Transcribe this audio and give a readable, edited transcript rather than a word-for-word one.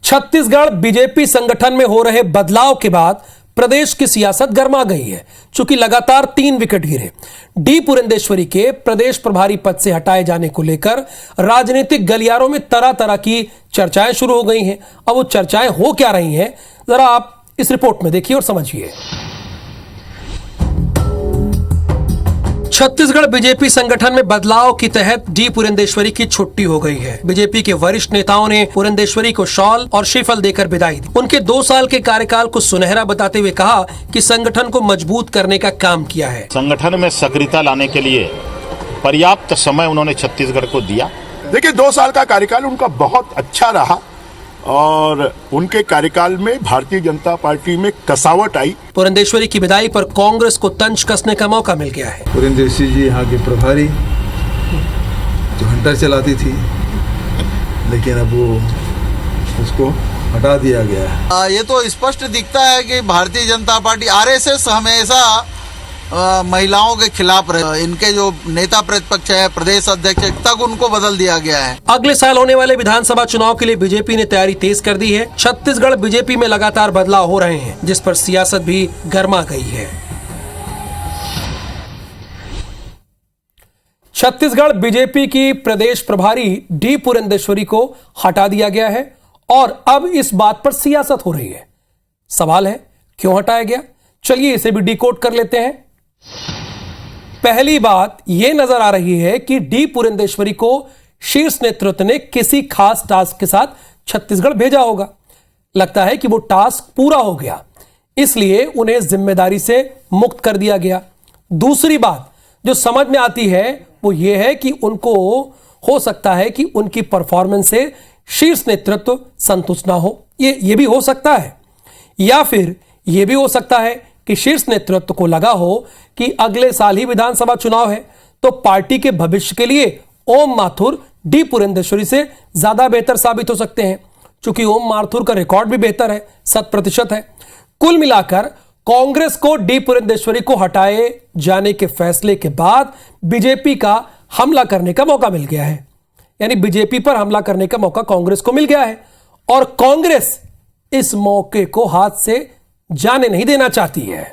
Chhattisgarh BJP संगठन में हो रहे बदलाव के बाद प्रदेश की सियासत गर्मा गई है। चूंकि लगातार 3 विकेट गिरे, डी पुरंदेश्वरी के प्रदेश प्रभारी पद से हटाए जाने को लेकर राजनीतिक गलियारों में तरह तरह की चर्चाएं शुरू हो गई हैं। अब वो चर्चाएं हो क्या रही हैं, जरा आप इस रिपोर्ट में देखिए और समझिए। छत्तीसगढ़ बीजेपी संगठन में बदलाव के तहत डी पुरंदेश्वरी की छुट्टी हो गई है। बीजेपी के वरिष्ठ नेताओं ने पुरंदेश्वरी को शॉल और श्रीफल देकर विदाई दी। उनके 2 साल के कार्यकाल को सुनहरा बताते हुए कहा कि संगठन को मजबूत करने का काम किया है। संगठन में सक्रियता लाने के लिए पर्याप्त समय उन्होंने छत्तीसगढ़ को दिया। देखिए, 2 साल का कार्यकाल उनका बहुत अच्छा रहा और उनके कार्यकाल में भारतीय जनता पार्टी में कसावट आई। पुरंदेश्वरी की विदाई पर कांग्रेस को तंज कसने का मौका मिल गया है। पुरंदेश्वरी जी यहाँ के प्रभारी जो हंटर चलाती थी, लेकिन अब वो उसको हटा दिया गया है। ये तो स्पष्ट दिखता है कि भारतीय जनता पार्टी आरएसएस हमेशा महिलाओं के खिलाफ रहे। इनके जो नेता प्रतिपक्ष है, प्रदेश अध्यक्ष तक उनको बदल दिया गया है। अगले साल होने वाले विधानसभा चुनाव के लिए बीजेपी ने तैयारी तेज कर दी है। छत्तीसगढ़ बीजेपी में लगातार बदलाव हो रहे हैं, जिस पर सियासत भी गर्मा गई है। छत्तीसगढ़ बीजेपी की प्रदेश प्रभारी डी पुरंदेश्वरी को हटा दिया गया है और अब इस बात पर सियासत हो रही है। सवाल है, क्यों हटाया गया? चलिए इसे भी डिकोड कर लेते हैं। पहली बात यह नजर आ रही है कि डी पुरंदेश्वरी को शीर्ष नेतृत्व ने किसी खास टास्क के साथ छत्तीसगढ़ भेजा होगा। लगता है कि वो टास्क पूरा हो गया, इसलिए उन्हें जिम्मेदारी से मुक्त कर दिया गया। दूसरी बात जो समझ में आती है वो ये है कि उनको हो सकता है कि उनकी परफॉर्मेंस से शीर्ष नेतृत्व संतुष्ट ना हो। ये भी हो सकता है, या फिर यह भी हो सकता है कि शीर्ष नेतृत्व को लगा हो कि अगले साल ही विधानसभा चुनाव है, तो पार्टी के भविष्य के लिए ओम माथुर डी पुरंदेश्वरी से ज्यादा बेहतर साबित हो सकते हैं। चूंकि ओम माथुर का रिकॉर्ड भी बेहतर है, 100% है। कुल मिलाकर कांग्रेस को डी पुरंदेश्वरी को हटाए जाने के फैसले के बाद बीजेपी का हमला करने का मौका मिल गया है। यानी बीजेपी पर हमला करने का मौका कांग्रेस को मिल गया है और कांग्रेस इस मौके को हाथ से जाने नहीं देना चाहती है।